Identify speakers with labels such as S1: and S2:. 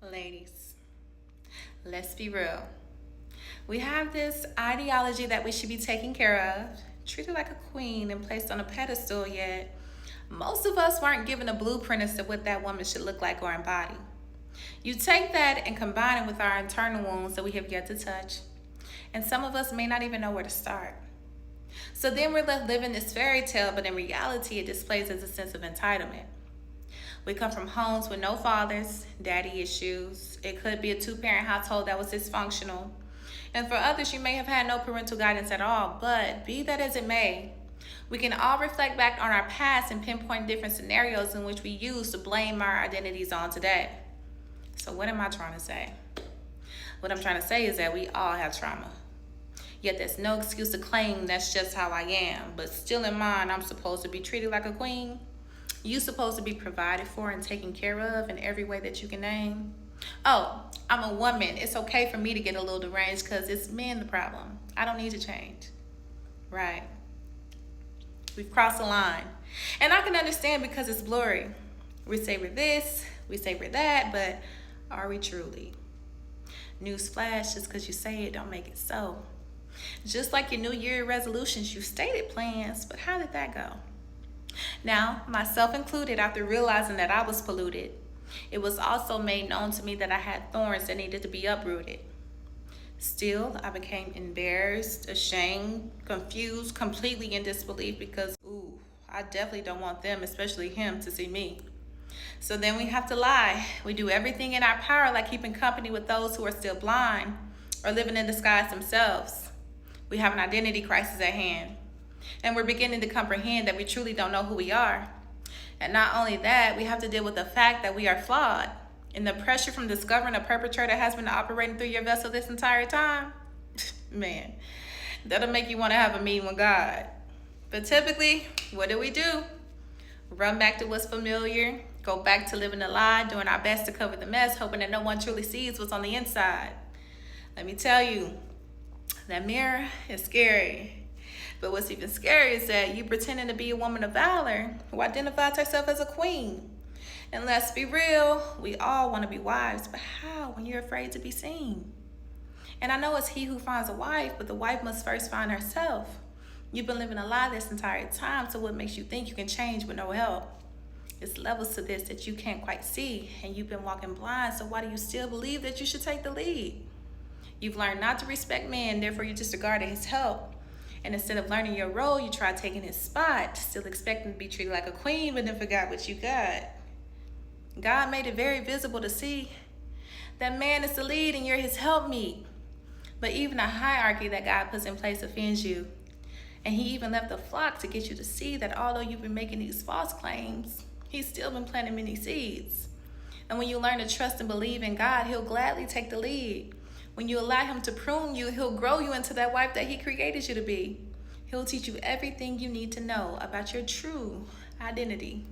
S1: Ladies, let's be real. We have this ideology that we should be taken care of, treated like a queen, and placed on a pedestal, yet most of us weren't given a blueprint as to what that woman should look like or embody. You take that and combine it with our internal wounds that we have yet to touch, and some of us may not even know where to start. So then we're left living this fairy tale, but in reality, it displays as a sense of entitlement. We come from homes with no fathers, daddy issues. It could be a two-parent household that was dysfunctional. And for others, you may have had no parental guidance at all. But be that as it may, we can all reflect back on our past and pinpoint different scenarios in which we use to blame our identities on today. So what am I trying to say? What I'm trying to say is that we all have trauma. Yet there's no excuse to claim that's just how I am. But still in mind, I'm supposed to be treated like a queen. You supposed to be provided for and taken care of in every way that you can name. Oh, I'm a woman. It's okay for me to get a little deranged because it's men the problem. I don't need to change. Right. We've crossed the line. And I can understand because it's blurry. We say we're this, we say we're that, but are we truly? Newsflash, just because you say it don't make it so. Just like your New Year resolutions, you stated plans, but how did that go? Now, myself included, after realizing that I was polluted, it was also made known to me that I had thorns that needed to be uprooted. Still, I became embarrassed, ashamed, confused, completely in disbelief because, I definitely don't want them, especially him, to see me. So then we have to lie. We do everything in our power, like keeping company with those who are still blind or living in disguise themselves. We have an identity crisis at hand. And we're beginning to comprehend that we truly don't know who we are. And not only that, we have to deal with the fact that we are flawed. And the pressure from discovering a perpetrator has been operating through your vessel this entire time, man, that'll make you want to have a meeting with God. But typically, what do? Run back to what's familiar, go back to living a lie, doing our best to cover the mess, hoping that no one truly sees what's on the inside. Let me tell you, that mirror is scary. But what's even scary is that you pretending to be a woman of valor who identifies herself as a queen. And let's be real, we all want to be wives, but how when you're afraid to be seen? And I know it's he who finds a wife, but the wife must first find herself. You've been living a lie this entire time, so what makes you think you can change with no help? It's levels to this that you can't quite see, and you've been walking blind, so why do you still believe that you should take the lead? You've learned not to respect men, therefore you disregarded his help. And instead of learning your role, you tried taking his spot, still expecting to be treated like a queen, but then forgot what you got. God made it very visible to see that man is the lead and you're his helpmeet. But even a hierarchy that God puts in place offends you. And he even left the flock to get you to see that although you've been making these false claims, he's still been planting many seeds. And when you learn to trust and believe in God, he'll gladly take the lead. When you allow him to prune you, he'll grow you into that wife that he created you to be. He'll teach you everything you need to know about your true identity.